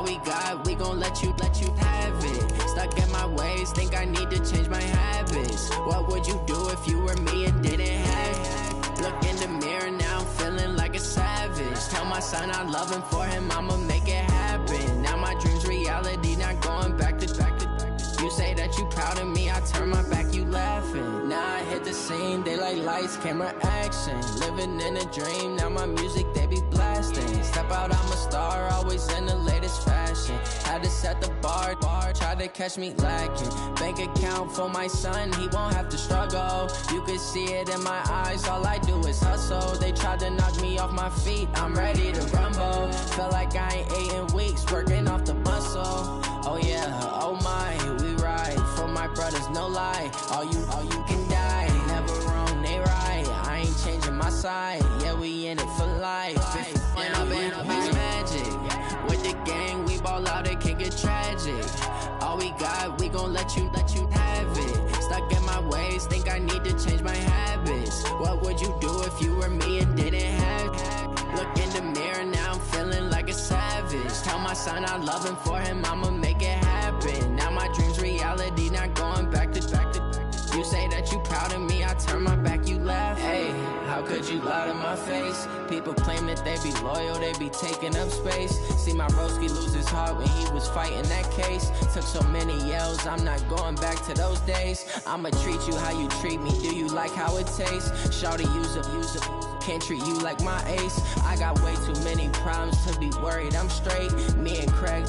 All we got, we gon' let you have it. Stuck in my ways, think I need to change my habits. What would you do if you were me and didn't have it? Look in the mirror now, I'm feeling like a savage. Tell my son I love him, for him I'ma make it happen. Now my dream's reality, not going back to. You say that you proud of me, I turn my back, you laughing. Now I hit the scene, they like lights, camera, action. Living in a dream, now my music, they be blasting. Step out, I'm a star, always in the latest fashion. Had to set the bar, try to catch me lacking. Bank account for my son, he won't have to struggle. You can see it in my eyes, all I do is hustle. They tried to knock me off my feet, I'm ready to rumble. Feel like I ain't ate in weeks, working off the muscle. Oh yeah, oh my, we ride for my brothers, no lie. All you can die, never wrong, they right. I ain't changing my side, yeah, we in it for life. When I've been magic, with the gang, we ball out, it can get tragic. All we got, we gon' let you have it. Stuck in my ways, think I need to change my habits. What would you do if you were me and didn't have it? Look in the mirror now, I'm feeling like a savage. Tell my son I love him, for him I'ma make it happen. Now my dream's reality, not going back to. You say that you proud of me, I turn my back, you laugh. Hey, how could you lie to my face? People claim that they be loyal, they be taking up space. See my broski lose his heart when he was fighting that case. Took so many yells, I'm not going back to those days. I'ma treat you how you treat me, do you like how it tastes? Shawty, use it. Can't treat you like my ace. I got way too many problems to be worried, I'm straight. Me and Craig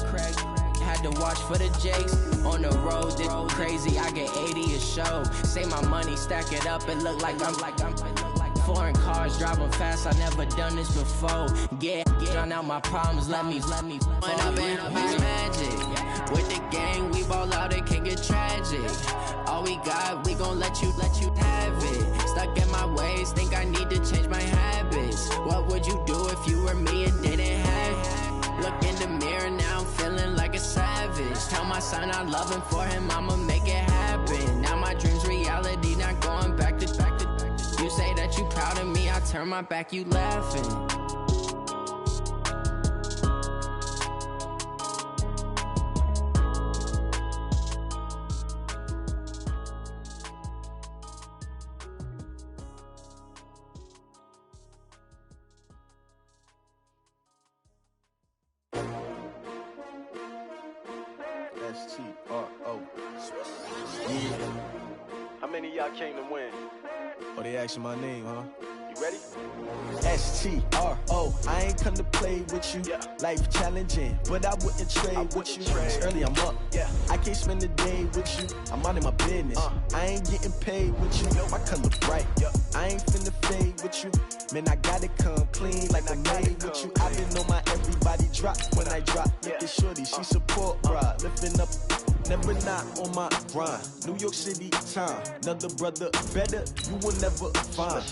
had to watch for the Jakes. On the road, this crazy, I get 80 a show. Say my money, stack it up, it look like I'm foreign cars, driving fast, I never done this before. Get on out my problems, let me. When I've been magic, with the gang, we ball out, it can get tragic. All we got, we gon' let you have it. Stuck in my ways, think I need to change my habits. What would you do if you were me and didn't have it? Look in the mirror now, I'm feeling like a savage. Tell my son I love him, for him I'ma make it happen. Now my dream's reality, not going back to. You say that you proud of me, I turn my back, you laughing. S-T-R-O. Yeah. How many of y'all came to win? Oh, they asking my name, huh? You ready? S-T-R-O. I ain't come to play with you. Yeah. Life challenging, but I wouldn't trade with you. It's early, I'm up. Yeah. I can't spend the day with you. I'm out in my business. I ain't getting paid with you. My color bright. I ain't finna fade with you. Man, I gotta come clean like I made with you. I been on my everybody drop when I drop. Look at shorty, she support, bruh. Lifting up, never not on my grind. New York City time. Another brother better, you will never find.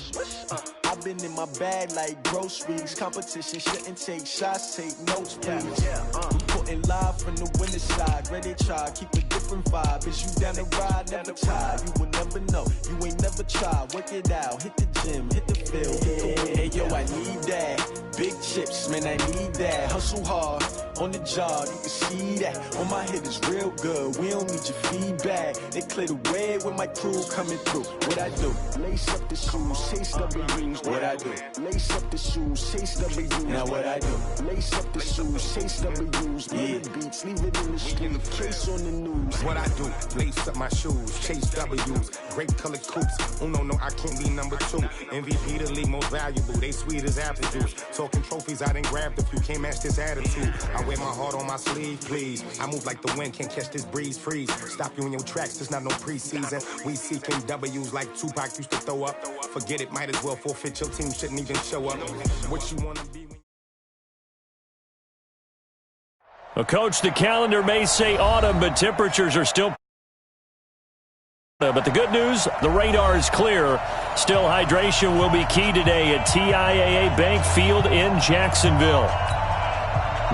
I've been in my bag like groceries. Competition shouldn't take shots, take notes, please. We putting live from the winning side. Ready to try, keep a different vibe. Is you down the ride, never tired. You will never know, you ain't never tried. Work it out, hit the gym, hit the field, hit the wind. Hey yo, I need that. Big chips, man, I need that. Hustle hard, on the job, you can see that. On my head is real good, we don't need your feedback. They clear the way when my crew coming through. What I do? Lace up the shoes, chase W's. What I do? Lace up the shoes, chase W's. Now what I do? Lace up the shoes, chase W's. Yeah. Beats, leave it in the street, case on the news. What I do? Lace up my shoes, chase W's. Great colored coops. Oh no, I can't be number 2. MVP the league most valuable. They sweet as apple juice. Talking trophies, I done grabbed a few. Can't match this attitude. I wear my heart on my sleeve, please. I move like the wind, can't catch this breeze, freeze. Stop you in your tracks, there's not no preseason. We seeking W's like Tupac used to throw up. Forget it, might as well forfeit. Your team shouldn't even show up. What you wanna be? Well, Coach, the calendar may say autumn, but temperatures are still. But the good news, the radar is clear. Still, hydration will be key today at TIAA Bank Field in Jacksonville.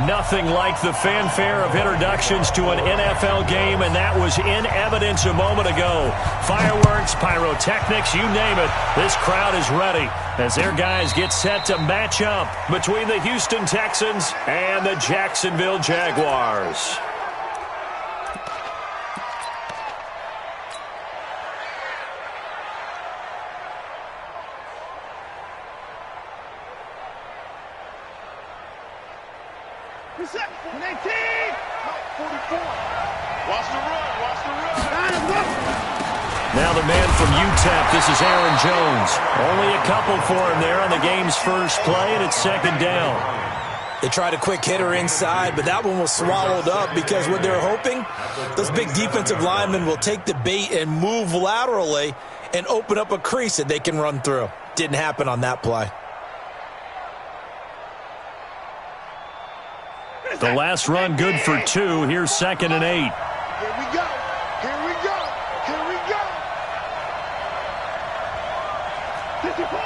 Nothing like the fanfare of introductions to an NFL game, and that was in evidence a moment ago. Fireworks, pyrotechnics, you name it. This crowd is ready as their guys get set to match up between the Houston Texans and the Jacksonville Jaguars. Now the man from UTEP, this is Aaron Jones. Only a couple for him there on the game's first play, and it's second down. They tried a quick hitter inside, but that one was swallowed up because what they're hoping, those big defensive linemen will take the bait and move laterally and open up a crease that they can run through. Didn't happen on that play. The last run good for 2. Here's 2nd and 8. Here we go. Here we go. Here we go. 54.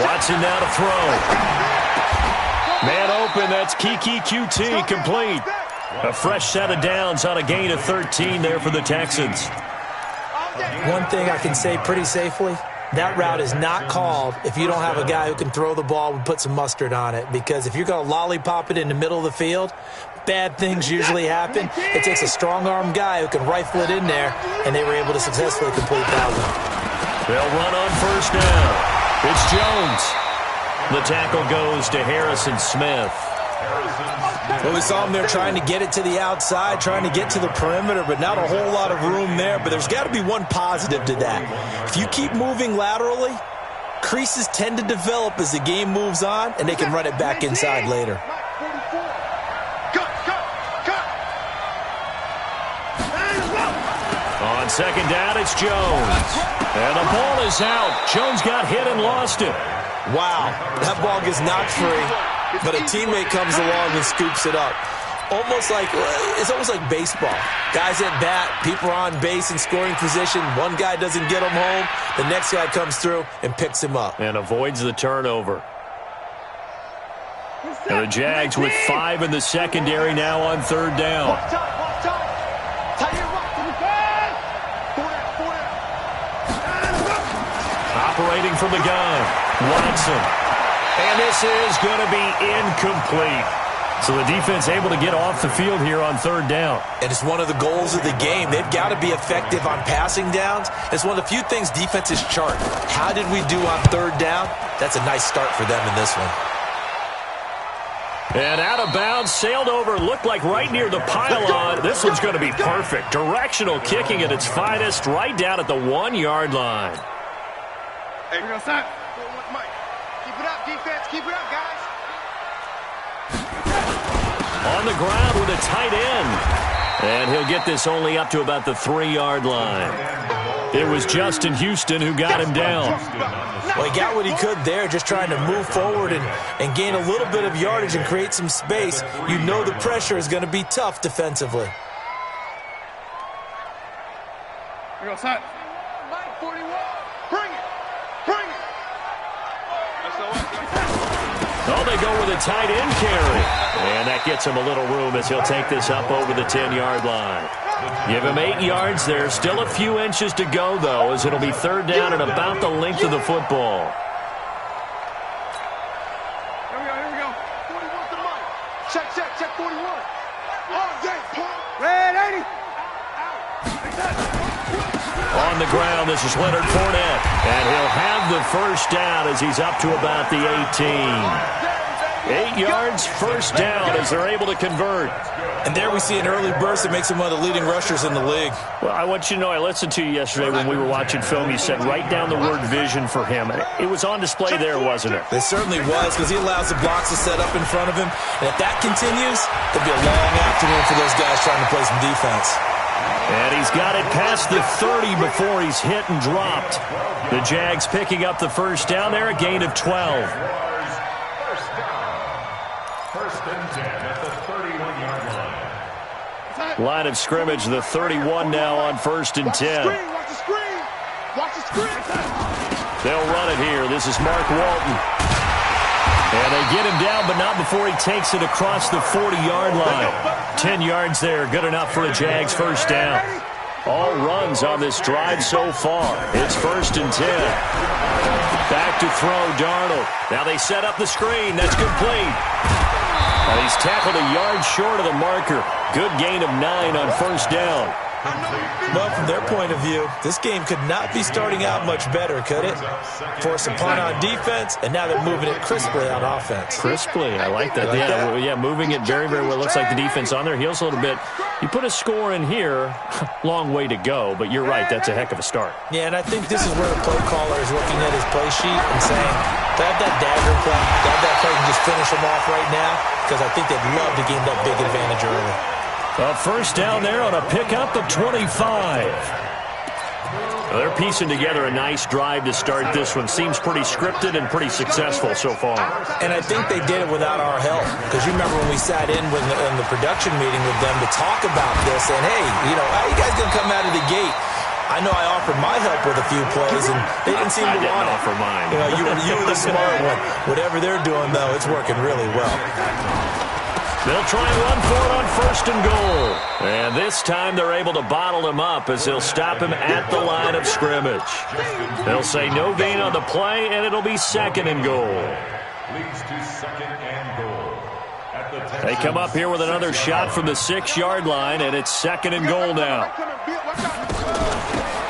Watson now to throw. Man open, that's Kiki QT, complete. A fresh set of downs on a gain of 13 there for the Texans. One thing I can say pretty safely, that route is not called if you don't have a guy who can throw the ball and put some mustard on it. Because if you're going to lollipop it in the middle of the field, bad things usually happen. It takes a strong-arm guy who can rifle it in there, and they were able to successfully complete that one. They'll run on first down. It's Jones. The tackle goes to Harrison Smith. Well, we saw him there trying to get it to the outside, trying to get to the perimeter, but not a whole lot of room there. But there's got to be one positive to that. If you keep moving laterally, creases tend to develop as the game moves on, and they can run it back inside later. On second down, it's Jones. And the ball is out. Jones got hit and lost it. Wow, that ball gets knocked free, but a teammate comes along and scoops it up. It's almost like baseball. Guys at bat, people are on base in scoring position. One guy doesn't get him home. The next guy comes through and picks him up. And avoids the turnover. And the Jags with 5 in the secondary now on third down. Operating from the gun, Watson. And this is going to be incomplete. So the defense able to get off the field here on third down. And it's one of the goals of the game. They've got to be effective on passing downs. It's one of the few things defenses chart. How did we do on third down? That's a nice start for them in this one. And out of bounds, sailed over, looked like right near the pylon. This one's going to be perfect. Directional kicking at its finest, right down at the 1-yard line. Hey, we're going to start. Mike, keep it up, defense. Keep it up, guys. On the ground with a tight end. And he'll get this only up to about the 3-yard line. It was Justin Houston who got him down. Well, he got what he could there, just trying to move forward and gain a little bit of yardage and create some space. You know the pressure is going to be tough defensively. Here goes, son. Mike, 41. Bring it. Bring it. Oh, they go with a tight end carry. And that gets him a little room as he'll take this up over the 10-yard line. Give him 8 yards there. Still a few inches to go, though, as it'll be third down and about the length of the football. Here we go. 41 to Mike. Check 41. All day, Paul. Red 80. On the ground, this is Leonard Fournette. And he'll have the first down as he's up to about the 18. 8 yards, first down as they're able to convert. And there we see an early burst that makes him one of the leading rushers in the league. Well, I want you to know, I listened to you yesterday when we were watching film. You said write down the word vision for him. It was on display there, wasn't it? It certainly was, because he allows the blocks to set up in front of him. And if that continues, there'll be a long afternoon for those guys trying to play some defense. And he's got it past the 30 before he's hit and dropped. The Jags picking up the first down there, a gain of 12. First and 10 at the 31-yard line. Line of scrimmage, the 31 now on first and 10. Watch the screen. Watch the screen. They'll run it here. This is Mark Walton. And they get him down, but not before he takes it across the 40-yard line. 10 yards there, good enough for a Jags first down. All runs on this drive so far. It's 1st and 10. Back to throw, Darnold. Now they set up the screen. That's complete. And he's tackled a yard short of the marker. Good gain of 9 on first down. Well, from their point of view, this game could not be starting out much better, could it? Force a punt on defense, and now they're moving it crisply on offense. Crisply, I like that. Yeah, moving it very, very well. Looks like the defense on their heels a little bit. You put a score in here, long way to go, but you're right, that's a heck of a start. Yeah, and I think this is where the play caller is looking at his play sheet and saying, to have that dagger play, to have that play and just finish them off right now, because I think they'd love to gain that big advantage early. A first down there on a pickup of 25. Well, they're piecing together a nice drive to start this one. Seems pretty scripted and pretty successful so far. And I think they did it without our help. Because you remember when we sat in the production meeting with them to talk about this, and hey, how you guys going to come out of the gate? I know I offered my help with a few plays, and they didn't seem to want it. I didn't offer mine. You were the smart one. Whatever they're doing, though, it's working really well. They'll try and run for it on 1st and goal. And this time they're able to bottle him up as they'll stop him at the line of scrimmage. They'll say no gain on the play, and it'll be 2nd and goal. Leads to 2nd and goal. They come up here with another shot from the 6-yard line, and it's 2nd and goal now.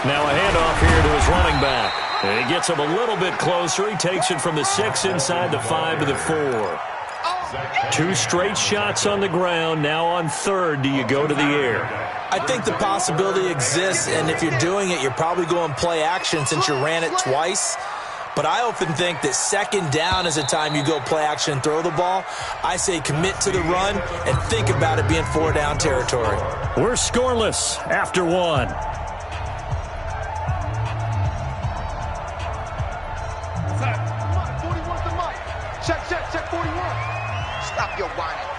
Now a handoff here to his running back. And he gets him a little bit closer. He takes it from the 6 inside the 5 to the 4. 2 straight shots on the ground. Now on 3rd, do you go to the air? I think the possibility exists, and if you're doing it, you're probably going play action since you ran it twice. But I often think that 2nd down is a time you go play action and throw the ball. I say commit to the run and think about it being 4-down territory. We're scoreless after 1. Check 41. Stop your whining.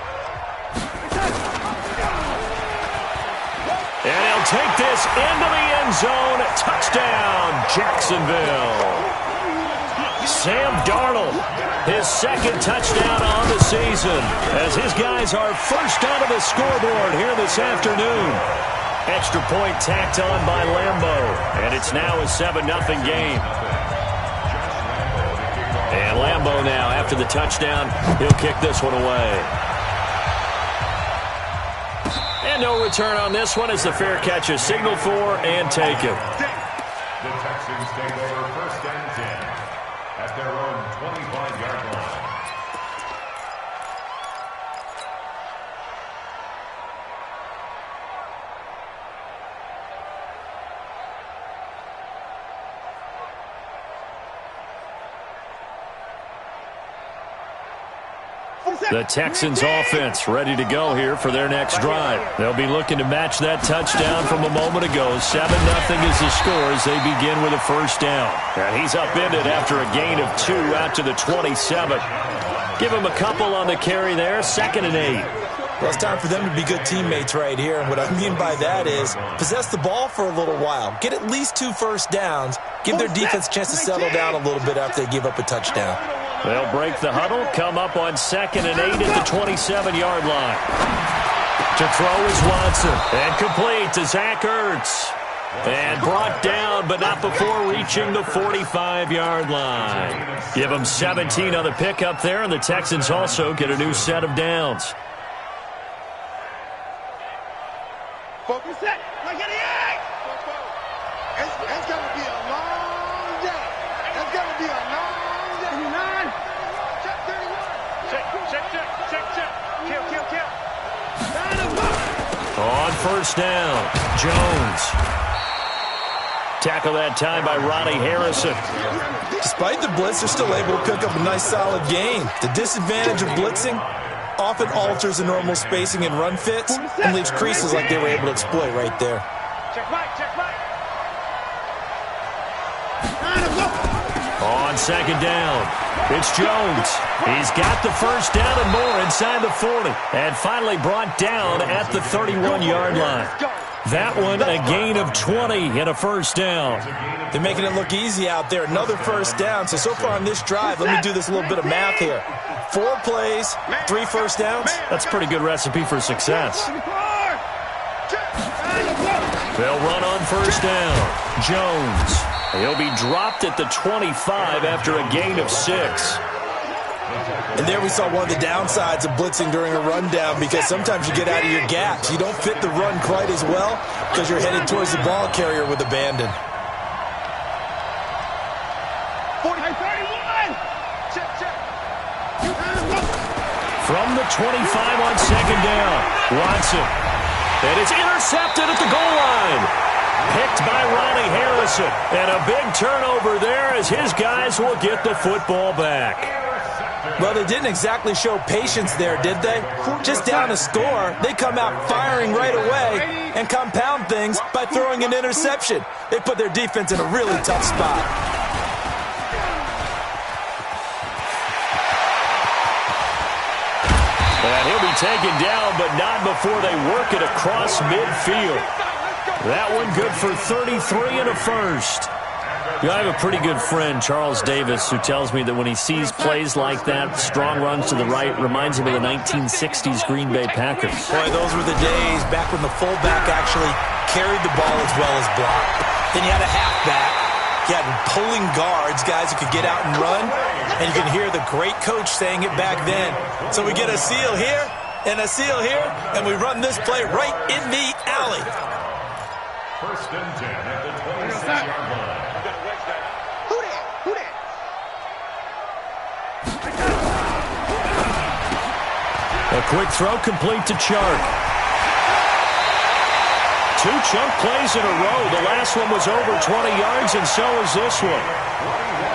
And he'll take this into the end zone. Touchdown, Jacksonville. Sam Darnold, his 2nd touchdown on the season, as his guys are first onto the scoreboard here this afternoon. Extra point tacked on by Lambo, and it's now a 7-0 game. And Lambo now, after the touchdown, he'll kick this one away. And no return on this one as the fair catch is signaled for and taken. The Texans take over 1st and 10 at their own 25-yard line. The Texans offense ready to go here for their next drive. They'll be looking to match that touchdown from a moment ago. 7-0 is the score as they begin with a first down. And he's upended after a gain of 2 out to the 27. Give him a couple on the carry there. 2nd and 8. Well, it's time for them to be good teammates right here. And what I mean by that is possess the ball for a little while. Get at least 2 first downs. Give their defense a chance to settle down a little bit after they give up a touchdown. They'll break the huddle, come up on 2nd and 8 at the 27-yard line. To throw is Watson. And complete to Zach Ertz. And brought down, but not before reaching the 45-yard line. Give them 17 on the pickup there, and the Texans also get a new set of downs. Focus it. Like it is. It's going to be a long day. It's going to be a long day. 39. Check 31. Check. Kill. On first down, Jones. Tackle that time by Ronnie Harrison. Despite the blitz, they're still able to pick up a nice solid gain. The disadvantage of blitzing often alters the normal spacing and run fits and leaves creases like they were able to exploit right there. Check right. On 2nd down, it's Jones. He's got the first down and more inside the 40. And finally brought down at the 31-yard line. That one, a gain of 20 and a first down. They're making it look easy out there. Another first down. So far on this drive, let me do this little bit of math here. 4 plays, 3 first downs. That's a pretty good recipe for success. They'll run on first down. Jones. He'll be dropped at the 25 after a gain of 6. And there we saw one of the downsides of blitzing during a rundown, because sometimes you get out of your gaps. You don't fit the run quite as well because you're headed towards the ball carrier with abandon. 31. From the 25 on second down, Watson. And it's intercepted at the goal line. Picked by Ronnie Harrison. And a big turnover there as his guys will get the football back. Well, they didn't exactly show patience there, did they? Just down a score, they come out firing right away and compound things by throwing an interception. They put their defense in a really tough spot. And he'll be taken down, but not before they work it across midfield. That one good for 33 and a first. I have a pretty good friend, Charles Davis, who tells me that when he sees plays like that, strong runs to the right, reminds him of the 1960s Green Bay Packers. Boy, those were the days back when the fullback actually carried the ball as well as blocked. Then you had a halfback. You had pulling guards, guys who could get out and run, and you can hear the great coach saying it back then. So we get a seal here and a seal here, and we run this play right in the alley. First and 10 at the 26-yard line. A quick throw complete to Chark. 2 chunk plays in a row. The last one was over 20 yards, and so is this one.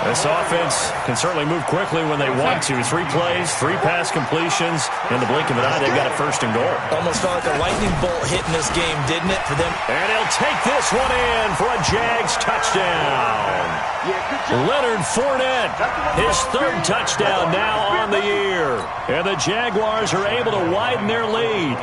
This offense can certainly move quickly when they want to. 3 plays, 3 pass completions. In the blink of an eye, they've got a first and goal. Almost felt like a lightning bolt hit in this game, didn't it, for them? And he'll take this one in for a Jags touchdown. Leonard Fournette, his 3rd touchdown now on the year. And the Jaguars are able to widen their lead.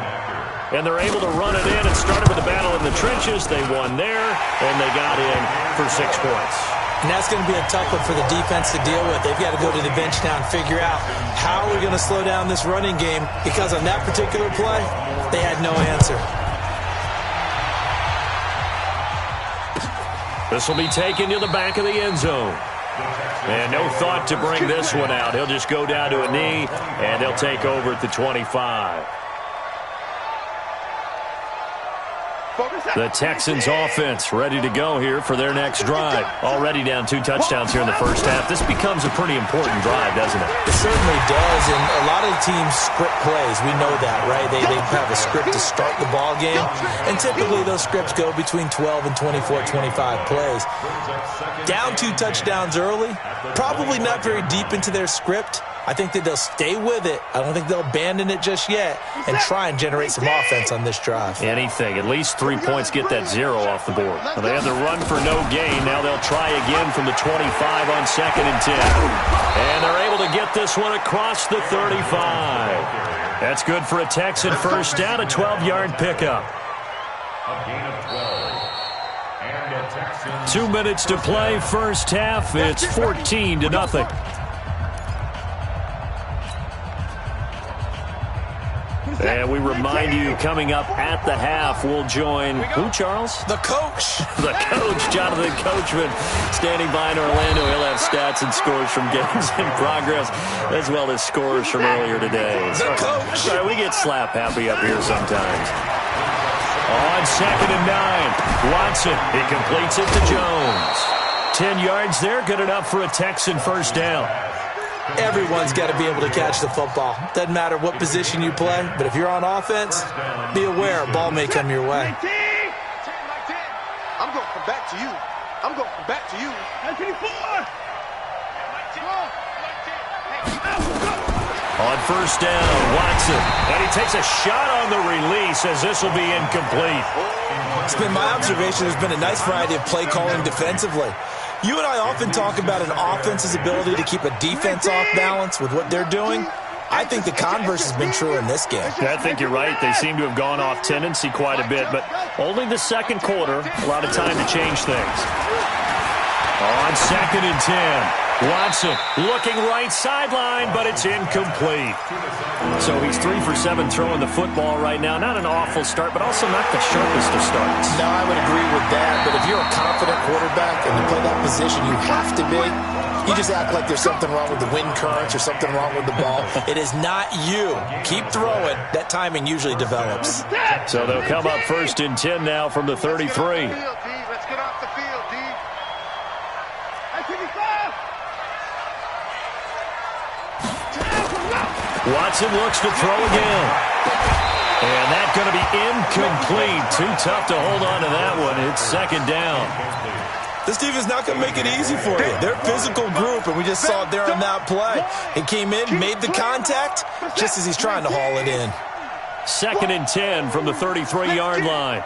And they're able to run it in. It started with a battle in the trenches. They won there, and they got in for 6 points. And that's going to be a tough one for the defense to deal with. They've got to go to the bench now and figure out how we're going to slow down this running game, because on that particular play, they had no answer. This will be taken to the back of the end zone. And no thought to bring this one out. He'll just go down to a knee, and they'll take over at the 25. The Texans offense ready to go here for their next drive. Already down 2 touchdowns here in the first half. This becomes a pretty important drive, doesn't it? It certainly does, and a lot of the teams script plays. We know that, right? They have a script to start the ball game, and typically those scripts go between 12 and 24, 25 plays. Down 2 touchdowns early, probably not very deep into their script. I think that they'll stay with it. I don't think they'll abandon it just yet and try and generate some offense on this drive. Anything. At least 3 points, get that 0 off the board. Well, they had the run for no gain. Now they'll try again from the 25 on 2nd and 10. And they're able to get this one across the 35. That's good for a Texan first down, a 12-yard pickup. A gain of 12. And a Texan. 2 minutes to play, first half. It's 14-0. And we remind you, coming up at the half, we'll join who, Charles? The coach. The coach, Jonathan Coachman, standing by in Orlando. He'll have stats and scores from games in progress, as well as scores from earlier today. The coach. Sorry, we get slap happy up here sometimes. On 2nd and 9, Watson. He completes it to Jones. 10 yards there, good enough for a Texan first down. Everyone's got to be able to catch the football. Doesn't matter what position you play, but if you're on offense, be aware a ball may come your way. I'm going from back to you. I'm going from back to you. On first down, Watson. And he takes a shot on the release as this will be incomplete. It's been my observation there's been a nice variety of play calling defensively. You and I often talk about an offense's ability to keep a defense off balance with what they're doing. I think the converse has been true in this game. I think you're right. They seem to have gone off tendency quite a bit, but only the second quarter, a lot of time to change things. On 2nd and 10, Watson looking right sideline, but it's incomplete. So he's 3 for 7 throwing the football right now. Not an awful start, but also not the sharpest of starts. No, I would agree with that, but if you're a confident quarterback and you play that position, you have to be. You just act like there's something wrong with the wind currents or something wrong with the ball. It is not you. Keep throwing. That timing usually develops. So they'll come up 1st and 10 now from the 33. Let's get off the field, D. Watson looks to throw again. And that's going to be incomplete. Too tough to hold on to that one. It's 2nd down. This defense not going to make it easy for you. They're a physical group, and we just saw it there on that play. He came in, made the contact, just as he's trying to haul it in. 2nd and 10 from the 33-yard line.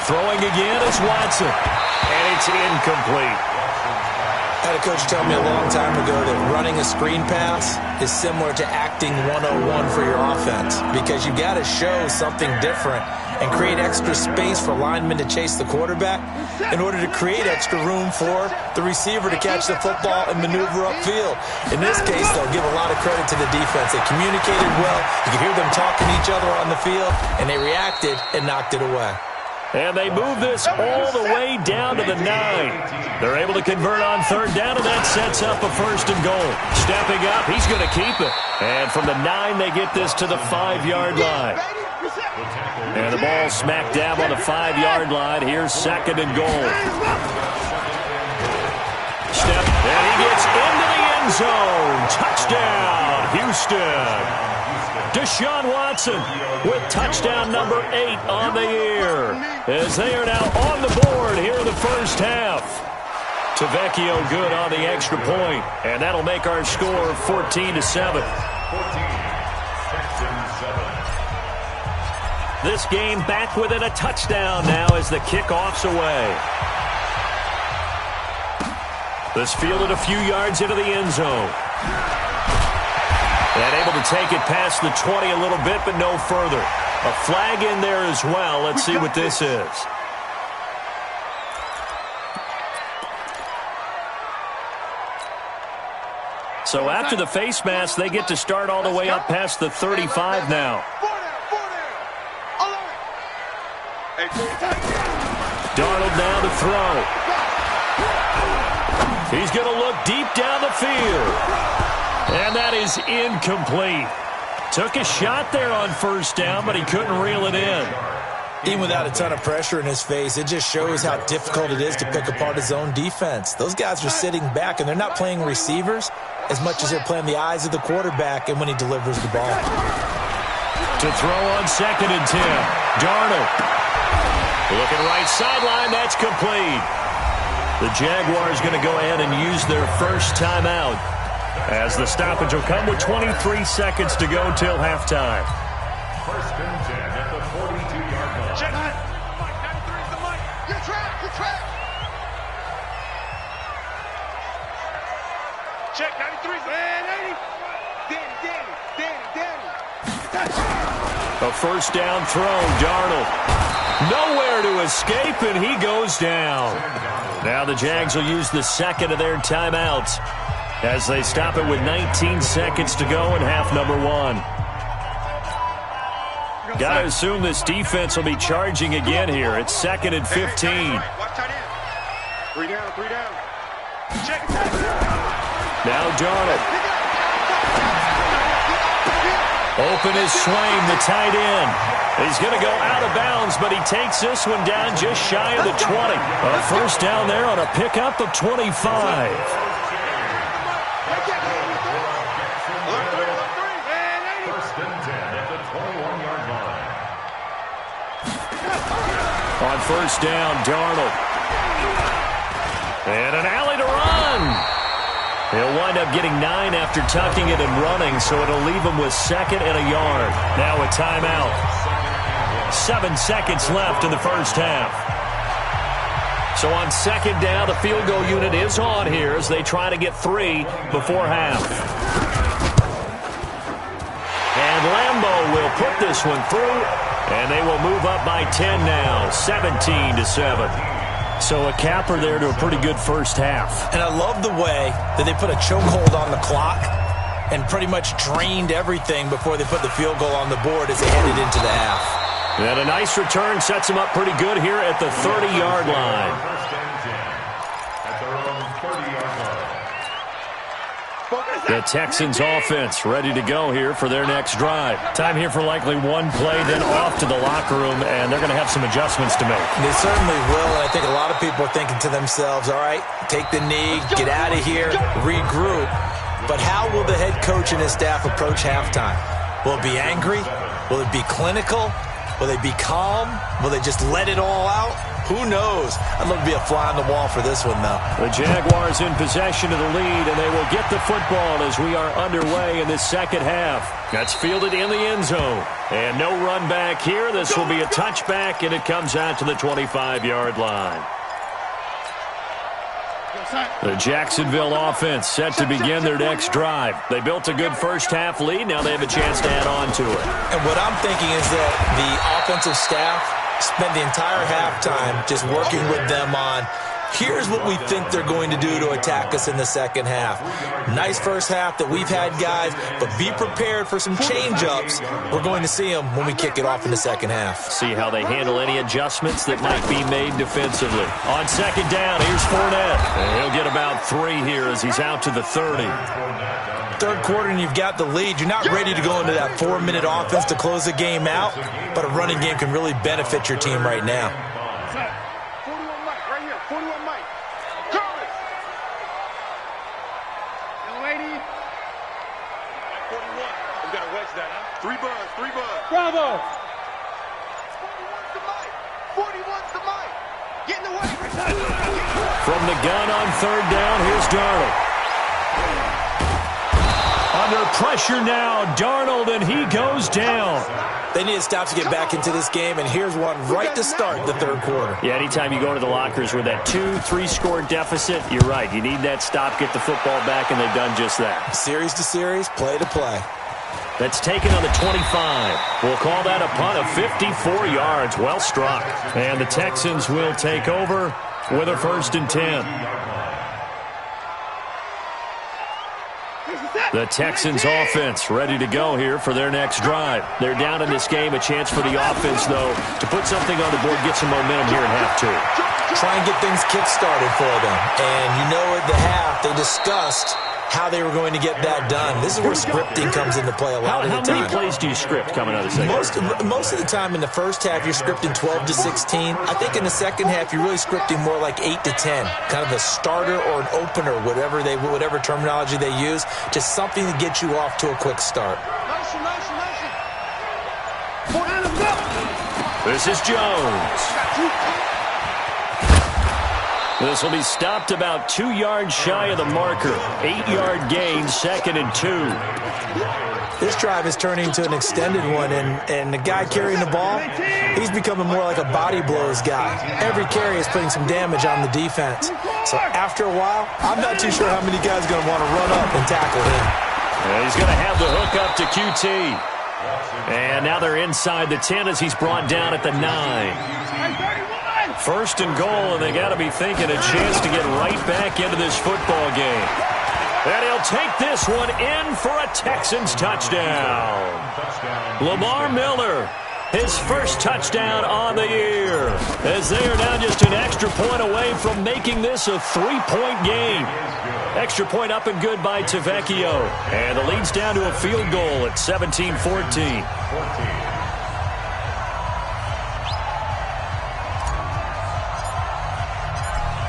Throwing again is Watson. And it's incomplete. I had a coach tell me a long time ago that running a screen pass is similar to acting 101 for your offense, because you've got to show something different and create extra space for linemen to chase the quarterback in order to create extra room for the receiver to catch the football and maneuver upfield. In this case, though, give a lot of credit to the defense. They communicated well. You could hear them talking to each other on the field, and they reacted and knocked it away. And they move this all the way down to the 9. They're able to convert on 3rd down, and that sets up a 1st and goal. Stepping up, he's going to keep it. And from the 9, they get this to the 5-yard line. And the ball smack dab on the 5-yard line. Here's 2nd and goal. Step, and he gets into the end zone. Touchdown, Houston. Deshaun Watson with touchdown number 8 on the year, as they are now on the board here in the first half. Tavecchio good on the extra point, and that'll make our score 14-7. This game back within a touchdown now as the kickoff's away. This fielded a few yards into the end zone. And able to take it past the 20 a little bit, but no further. A flag in there as well. Let's see what this is. So after the face mask, they get to start all the way up past the 35 now. Darnold now to throw. He's going to look deep down the field. And that is incomplete. Took a shot there on 1st down, but he couldn't reel it in. Even without a ton of pressure in his face, it just shows how difficult it is to pick apart his own defense. Those guys are sitting back, and they're not playing receivers as much as they're playing the eyes of the quarterback and when he delivers the ball. To throw on 2nd and 10, Darnold. Looking right sideline, that's complete. The Jaguars going to go ahead and use their first timeout, as the stoppage will come with 23 seconds to go till halftime. 1st and 10 at the 42-yard line. Check. Mike, 93's the mic. Your track. Check, 93's the man, 80. Danny. A 1st down throw, Darnold. Nowhere to escape, and he goes down. Now the Jags will use the 2nd of their timeouts, as they stop it with 19 seconds to go in half number 1. Got to assume this defense will be charging again here. It's 2nd and 15. Three down. Check. Now Darnold. Open is Swain, the tight end. He's going to go out of bounds, but he takes this one down just shy of the 20. A 1st down there on a pickup of 25. On 1st down, Darnold. And an alley to run. He'll wind up getting 9 after tucking it and running, so it'll leave him with 2nd and a yard. Now a timeout. 7 seconds left in the first half. So on 2nd down, the field goal unit is on here as they try to get 3 before half. Lambeau will put this one through, and they will move up by 10 now, 17-7. So a capper there to a pretty good first half. And I love the way that they put a chokehold on the clock and pretty much drained everything before they put the field goal on the board as they headed into the half. And a nice return sets them up pretty good here at the 30-yard line. First and 10 at their own 30-yard line. The Texans offense ready to go here for their next drive. Time here for likely one play, then off to the locker room, and they're going to have some adjustments to make. They certainly will, and I think a lot of people are thinking to themselves, all right, take the knee, get out of here, regroup. But how will the head coach and his staff approach halftime? Will it be angry? Will it be clinical? Will they be calm? Will they just let it all out? Who knows? I'd love to be a fly on the wall for this one, though. The Jaguars in possession of the lead, and they will get the football as we are underway in this second half. That's fielded in the end zone. And no run back here. This will be a touchback, and it comes out to the 25-yard line. The Jacksonville offense set to begin their next drive. They built a good first-half lead. Now they have a chance to add on to it. And what I'm thinking is that the offensive staff spent the entire halftime just working with them on, here's what we think they're going to do to attack us in the second half. Nice first half that we've had, guys, but be prepared for some change-ups. We're going to see them when we kick it off in the second half. See how they handle any adjustments that might be made defensively. On second down, here's Fournette. And he'll get about 3 here as he's out to the 30. Third quarter and you've got the lead. You're not ready to go into that 4-minute offense to close the game out, but a running game can really benefit your team right now. 41 Mike, right here. 41 Mike. Curtis. Young lady. 41. We got to wedge that, huh? 3 buzz, 3 buzz. Bravo. 41's the Mike. 41's the Mike. Get in the way. From the gun on third down, here's Darnold. Under pressure now, Darnold, and he goes down. They need to stop to get back into this game, and here's one right to start the third quarter. Yeah, anytime you go to the lockers with that 2-3 score deficit, you're right. You need that stop, get the football back, and they've done just that. Series to series, play to play. That's taken on the 25. We'll call that a punt of 54 yards. Well struck. And the Texans will take over with a 1st and 10. The Texans offense ready to go here for their next drive. They're down in this game. A chance for the offense, though, to put something on the board, get some momentum here in half 2. Try and get things kick-started for them. And you know at the half, they discussed how they were going to get that done. This is where scripting comes into play a lot of the time. How many plays do you script coming out of the second half? Most of the time in the first half, you're scripting 12 to 16. I think in the second half, you're really scripting more like 8 to 10. Kind of a starter or an opener, whatever terminology they use. Just something to get you off to a quick start. This is Jones. This will be stopped about 2 yards shy of the marker. 8-yard gain, 2nd and 2. This drive is turning into an extended one, and the guy carrying the ball, he's becoming more like a body blows guy. Every carry is putting some damage on the defense. So after a while, I'm not too sure how many guys are going to want to run up and tackle him. And he's going to have the hook up to QT. And now they're inside the 10 as he's brought down at the 9. 1st and goal, and they got to be thinking a chance to get right back into this football game. And he'll take this one in for a Texans touchdown. Lamar Miller, his first touchdown on the year, as they are now just an extra point away from making this a 3-point game. Extra point up and good by Tavecchio. And the lead's down to a field goal at 17-14.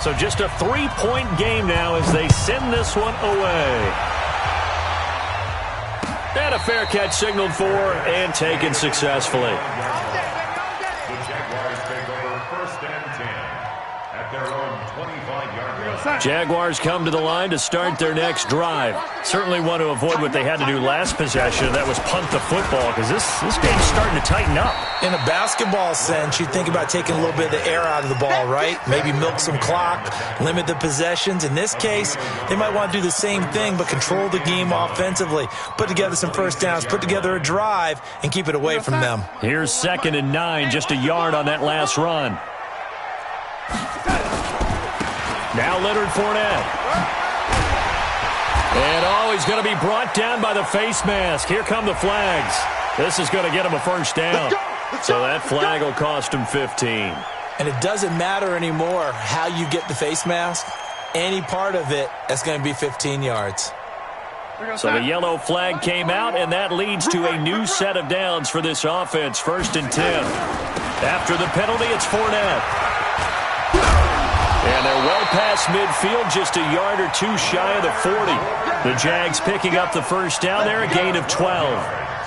So just a 3-point game now as they send this one away. And a fair catch signaled for and taken successfully. The Jaguars take over 1st and 10 at their own 25-yard line. Jaguars come to the line to start their next drive. Certainly want to avoid what they had to do last possession. That was punt the football, because this game's starting to tighten up. In a basketball sense, you think about taking a little bit of the air out of the ball, right? Maybe milk some clock, limit the possessions. In this case, they might want to do the same thing, but control the game offensively. Put together some first downs, put together a drive, and keep it away from them. Here's 2nd and 9, just a yard on that last run. Now Leonard Fournette. And he's going to be brought down by the face mask. Here come the flags. This is going to get him a first down. So that flag will cost him 15. And it doesn't matter anymore how you get the face mask. Any part of it, that's going to be 15 yards. So the yellow flag came out, and that leads to a new set of downs for this offense. 1st and 10. After the penalty, it's Fournette. And they're well past midfield, just a yard or two shy of the 40. The Jags picking up the first down there, a gain of 12.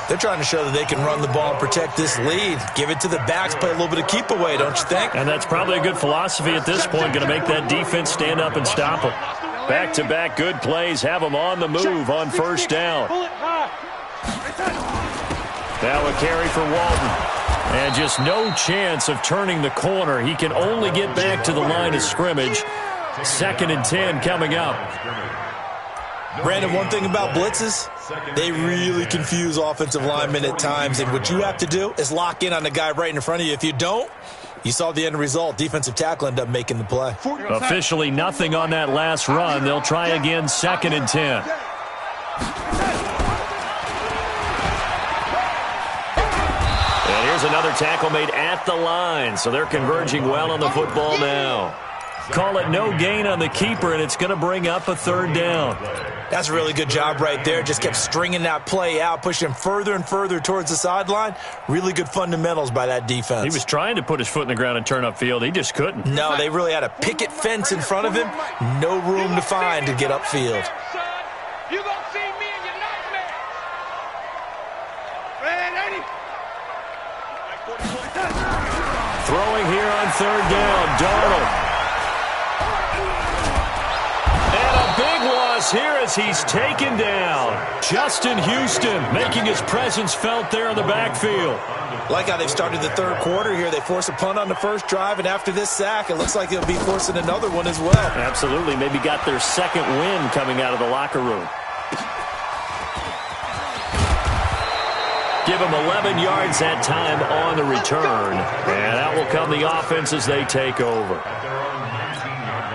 They're trying to show that they can run the ball and protect this lead. Give it to the backs, play a little bit of keep away, don't you think? And that's probably a good philosophy at this point, going to make that defense stand up and stop them. Back-to-back good plays, have them on the move on first down. Now a carry for Walton. And just no chance of turning the corner. He can only get back to the line of scrimmage. 2nd and 10 coming up. Brandon, one thing about blitzes, they really confuse offensive linemen at times. And what you have to do is lock in on the guy right in front of you. If you don't, you saw the end result. Defensive tackle ended up making the play. Officially nothing on that last run. They'll try again 2nd and 10. Here's another tackle made at the line, so they're converging well on the football now. Call it no gain on the keeper, and it's going to bring up a 3rd down. That's a really good job right there. Just kept stringing that play out, pushing him further and further towards the sideline. Really good fundamentals by that defense. He was trying to put his foot in the ground and turn upfield. He just couldn't. No, they really had a picket fence in front of him. No room to find to get upfield. You gonna see me in your nightmare. Ready? Throwing here on 3rd down, Darnold. And a big loss here as he's taken down. Justin Houston making his presence felt there in the backfield. Like how they've started the 3rd quarter here. They force a punt on the first drive, and after this sack, it looks like they'll be forcing another one as well. Absolutely. Maybe got their 2nd win coming out of the locker room. Give them 11 yards that time on the return. And out will come the offense as they take over. At their own 19-yard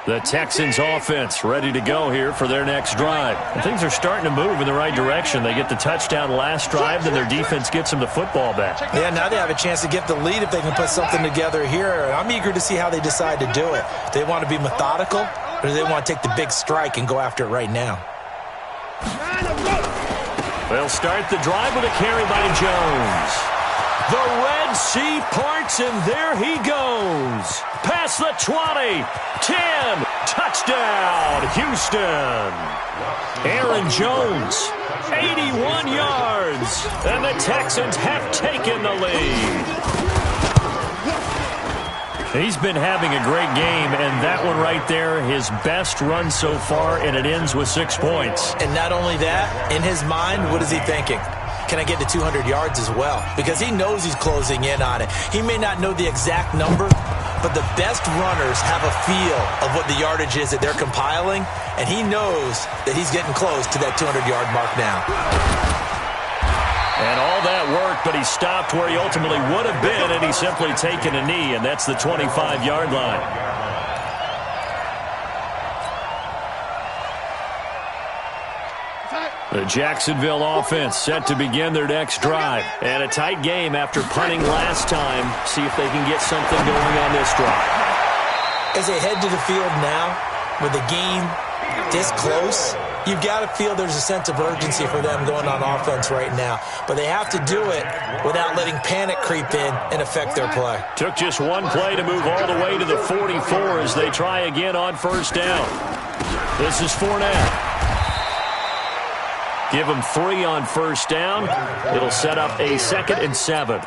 line. The Texans offense ready to go here for their next drive. And things are starting to move in the right direction. They get the touchdown last drive, then their defense gets them the football back. Yeah, now they have a chance to get the lead if they can put something together here. I'm eager to see how they decide to do it. They want to be methodical, or do they want to take the big strike and go after it right now? They'll start the drive with a carry by Jones. The Red Sea parts, and there he goes. Past the 20, 10, touchdown, Houston. Aaron Jones, 81 yards, and the Texans have taken the lead. He's been having a great game, and that one right there, his best run so far, and it ends with 6 points. And not only that, in his mind, what is he thinking? Can I get to 200 yards as well? Because he knows he's closing in on it. He may not know the exact number, but the best runners have a feel of what the yardage is that they're compiling, and he knows that he's getting close to that 200-yard mark now. And all that work, but he stopped where he ultimately would have been, and he's simply taken a knee, and that's the 25-yard line. The Jacksonville offense set to begin their next drive. And a tight game after punting last time. See if they can get something going on this drive. As they head to the field now, with the game this close, you've got to feel there's a sense of urgency for them going on offense right now. But they have to do it without letting panic creep in and affect their play. Took just one play to move all the way to the 44 as they try again on first down. This is Fournette. Give them 3 on first down. It'll set up a 2nd and 7.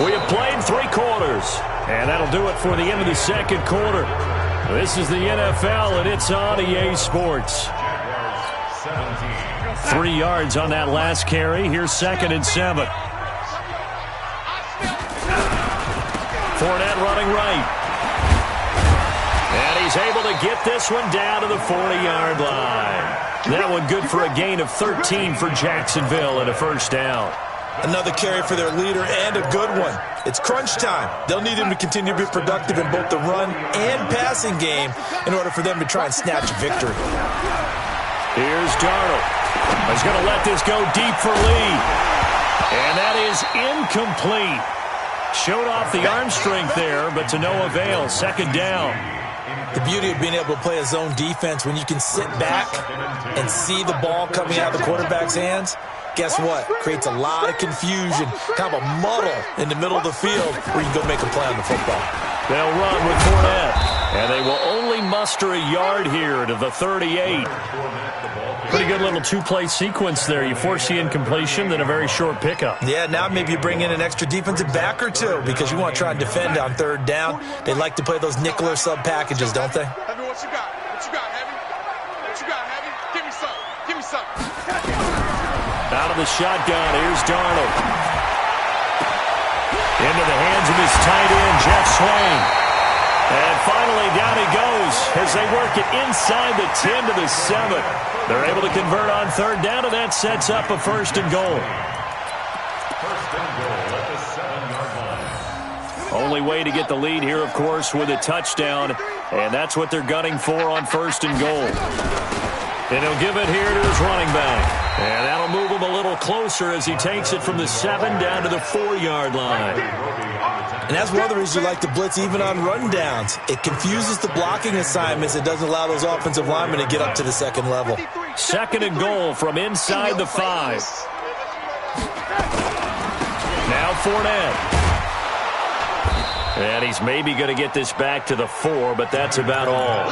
We have played 3 quarters, and that'll do it for the end of the second quarter. This is the NFL, and it's on EA Sports. 3 yards on that last carry. Here's 2nd and 7. Fournette running right. And he's able to get this one down to the 40-yard line. That one good for a gain of 13 for Jacksonville and a first down. Another carry for their leader and a good one. It's crunch time. They'll need him to continue to be productive in both the run and passing game in order for them to try and snatch a victory. Here's Darnold. He's going to let this go deep for Lee. And that is incomplete. Showed off the arm strength there, but to no avail. 2nd down. The beauty of being able to play a zone defense when you can sit back and see the ball coming out of the quarterback's hands, guess what? Creates a lot of confusion, kind of a muddle in the middle of the field where you can go make a play on the football. They'll run with Fournette, and they will only muster a yard here to the 38. Pretty good little 2-play sequence there. You force the incompletion, then a very short pickup. Yeah, now maybe you bring in an extra defensive back or 2 because you want to try and defend on 3rd down. They like to play those nickel or sub packages, don't they? Heavy, what you got? What you got, Heavy? What you got, Heavy? Give me some. Give me some. Out of the shotgun, here's Darnold. Into the hands of his tight end, Jeff Swain. And finally, down he goes as they work it inside the 10 to the 7. They're able to convert on 3rd down, and that sets up a 1st and goal. 1st and goal at the 7-yard line. Only way to get the lead here, of course, with a touchdown, and that's what they're gunning for on 1st and goal. And he'll give it here to his running back. And that'll move him a little closer as he takes it from the 7 down to the 4-yard line. And that's one of the reasons you like to blitz even on rundowns. It confuses the blocking assignments. It doesn't allow those offensive linemen to get up to the 2nd level. 2nd and goal from inside the 5. Now Fournette. And he's maybe going to get this back to the 4, but that's about all.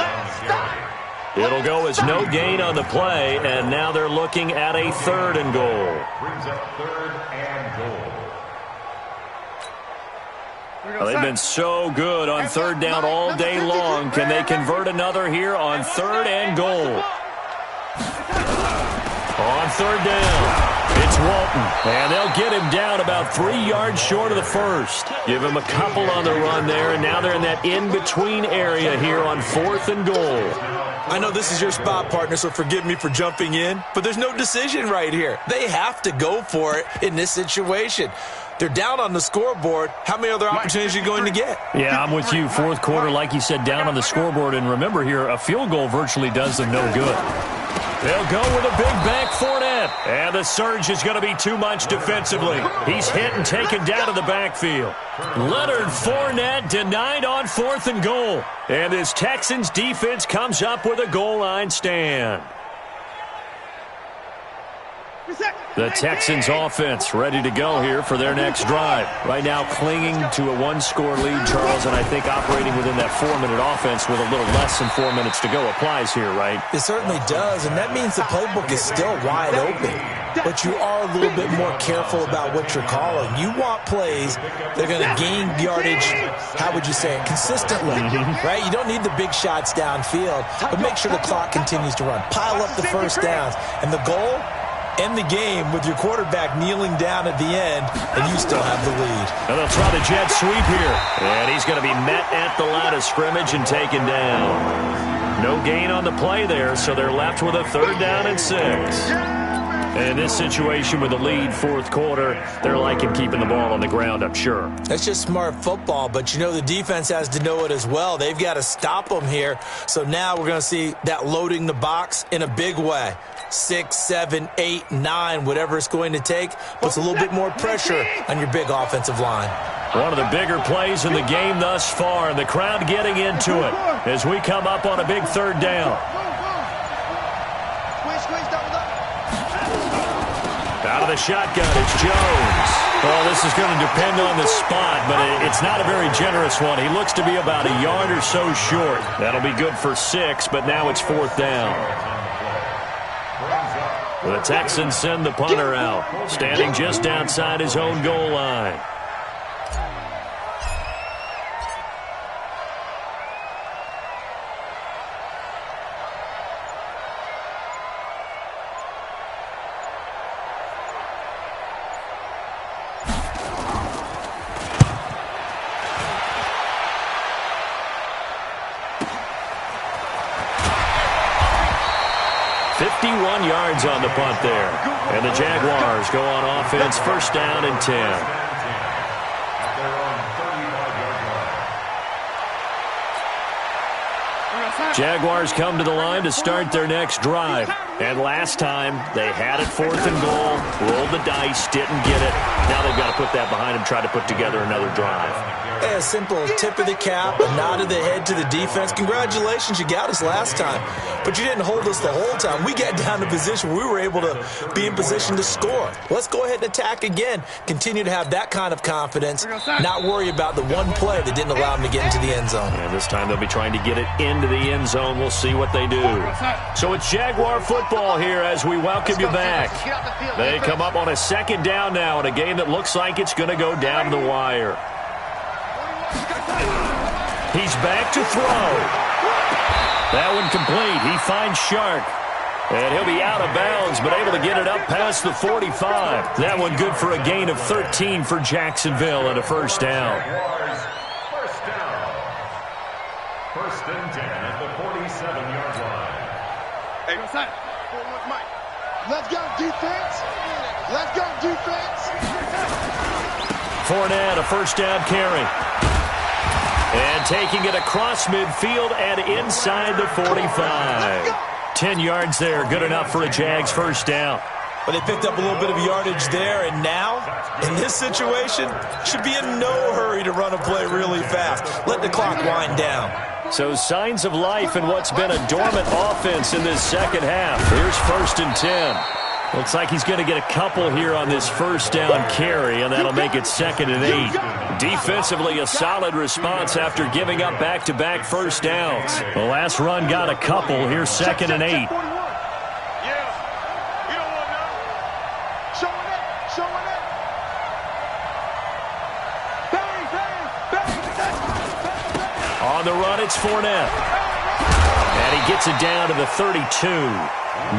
It'll go as no gain on the play, and now they're looking at a 3rd and goal. Brings up 3rd and goal. Well, they've been so good on 3rd down all day long. Can they convert another here on 3rd and goal? On 3rd down, it's Walton, and they'll get him down about 3 yards short of the 1st. Give him a couple on the run there, and now they're in that in-between area here on 4th and goal. I know this is your spot, partner, so forgive me for jumping in, but there's no decision right here. They have to go for it in this situation. They're down on the scoreboard. How many other opportunities are you going to get? Yeah, I'm with you. 4th quarter, like you said, down on the scoreboard. And remember here, a field goal virtually does them no good. They'll go with a big back Fournette. And the surge is going to be too much defensively. He's hit and taken down to the backfield. Leonard Fournette denied on 4th and goal. And this Texans defense comes up with a goal line stand. The Texans offense ready to go here for their next drive. Right now clinging to a 1-score lead, Charles, and I think operating within that 4-minute offense with a little less than 4 minutes to go applies here, right? It certainly does, and that means the playbook is still wide open. But you are a little bit more careful about what you're calling. You want plays that are going to gain yardage, how would you say it, consistently, right? You don't need the big shots downfield, but make sure the clock continues to run. Pile up the first downs, and the goal, end the game with your quarterback kneeling down at the end, and you still have the lead. And they'll try the jet sweep here. And he's going to be met at the line of scrimmage and taken down. No gain on the play there, so they're left with a 3rd down and 6. And in this situation with the lead, 4th quarter, they're liking keeping the ball on the ground, I'm sure. That's just smart football, but you know the defense has to know it as well. They've got to stop them here. So now we're going to see that loading the box in a big way. 6, 7, 8, 9, whatever it's going to take, puts a little bit more pressure on your big offensive line. One of the bigger plays in the game thus far, and the crowd getting into it as we come up on a big 3rd down. Out of the shotgun, it's Jones. Well, this is going to depend on the spot, but it's not a very generous one. He looks to be about a yard or so short. That'll be good for 6, but now it's 4th down. The Texans send the punter out, standing just outside his own goal line. Yards on the punt there. And the Jaguars go on offense, first down and 10. Jaguars come to the line to start their next drive. And last time, they had it 4th and goal, rolled the dice, didn't get it. Now they've got to put that behind them, try to put together another drive. Yeah, a simple tip of the cap, a nod of the head to the defense. Congratulations, you got us last time. But you didn't hold us the whole time. We got down to position where we were able to be in position to score. Let's go ahead and attack again. Continue to have that kind of confidence, not worry about the one play that didn't allow them to get into the end zone. And this time they'll be trying to get it into the end zone. We'll see what they do. So it's Jaguar football here as we welcome you back. They come up on a second down now in a game that looks like it's going to go down to the wire. He's back to throw. That one complete. He finds Shark. And he'll be out of bounds, but able to get it up past the 45. That one good for a gain of 13 for Jacksonville and a first down. First down. First and 10 at the 47-yard line. Hey, let's go defense. Let's go defense. Fournette, a first down carry. And taking it across midfield and inside the 45. 10 yards there, good enough for a Jags first down. But they picked up a little bit of yardage there, and now, in this situation, should be in no hurry to run a play really fast. Let the clock wind down. So signs of life in what's been a dormant offense in this second half. Here's first and 10. Looks like he's going to get a couple here on this first down carry, and that'll make it 2nd and 8. Defensively, a solid response after giving up back-to-back first downs. The last run got a couple. Here's 2nd and 8. On the run, it's Fournette. And he gets it down to the 32.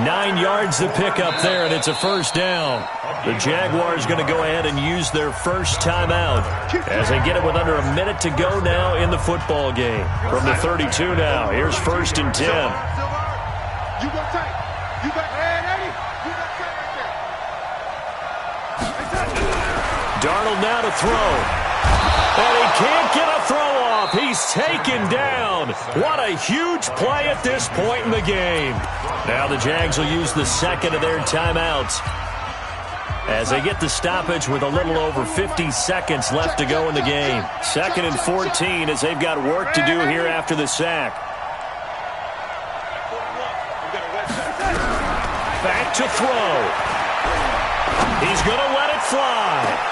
9 yards to pick up there, and it's a first down. The Jaguars going to go ahead and use their first timeout as they get it with under a minute to go now in the football game. From the 32 now, here's first and 10. You go tight. You got Eddie. You got tight right there. Darnold now to throw. And he can't get a throw off. He's taken down. What a huge play at this point in the game. Now the Jags will use the second of their timeouts as they get the stoppage with a little over 50 seconds left to go in the game. 2nd and 14 as they've got work to do here after the sack. Back to throw. He's going to let it fly.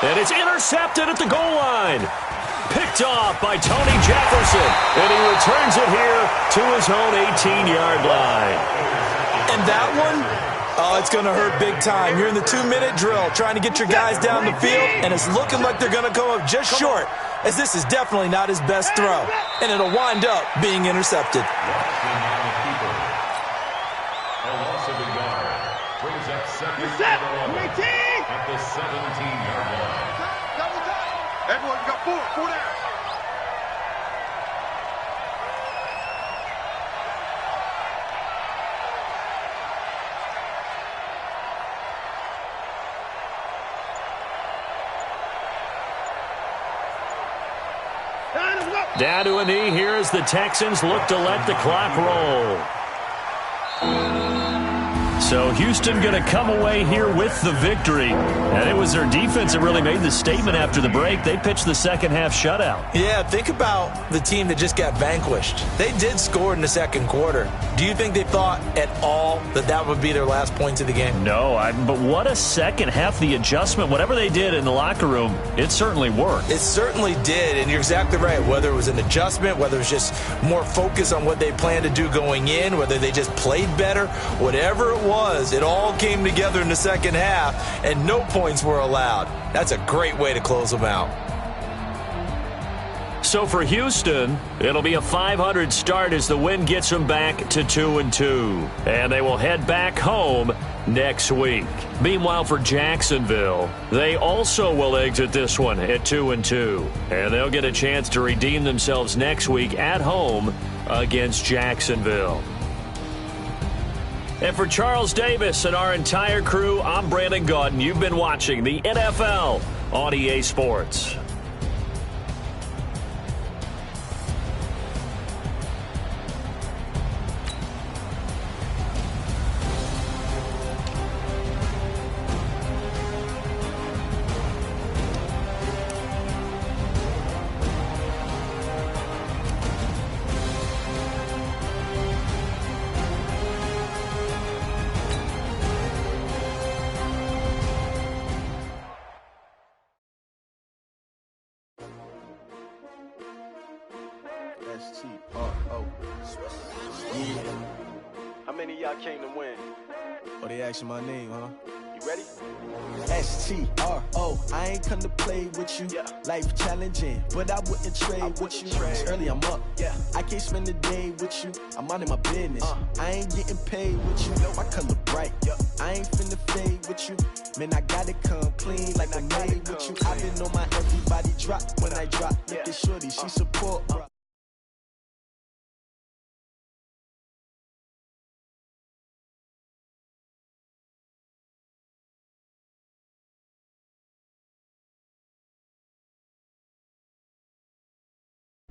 And it's intercepted at the goal line. Picked off by Tony Jefferson. And he returns it here to his own 18-yard line. And that one, it's going to hurt big time. You're in the 2-minute drill trying to get your guys down the field, and it's looking like they're going to come up just short, as this is definitely not his best throw. And it'll wind up being intercepted. At the 17-yard line. Everyone got 4 down. Down to a knee here as the Texans look to let the clock roll. So Houston going to come away here with the victory. And it was their defense that really made the statement after the break. They pitched the second half shutout. Yeah, think about the team that just got vanquished. They did score in the second quarter. Do you think they thought at all that that would be their last points of the game? No, but what a second half. The adjustment, whatever they did in the locker room, it certainly worked. It certainly did, and you're exactly right. Whether it was an adjustment, whether it was just more focus on what they planned to do going in, whether they just played better, whatever it was, was. It all came together in the second half, and no points were allowed. That's a great way to close them out. So for Houston, it'll be a 500 start as the win gets them back to 2-2. And they will head back home next week. Meanwhile, for Jacksonville, they also will exit this one at 2-2. And they'll get a chance to redeem themselves next week at home against Jacksonville. And for Charles Davis and our entire crew, I'm Brandon Gaudin. You've been watching the NFL on EA Sports. S-T-R-O. Yeah. How many of y'all came to win? Oh, they asking my name, huh? You ready? S-T-R-O. I ain't come to play with you. Yeah. Life challenging, but I wouldn't trade with you. It's early, I'm up. Yeah. I can't spend the day with you. I'm minding my business. I ain't getting paid with you. My color bright. Yeah. I ain't finna fade with you. Man, I gotta come clean like I'm made with you. I've been on my everybody drop when I drop. Look at shorty, she support.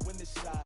When the side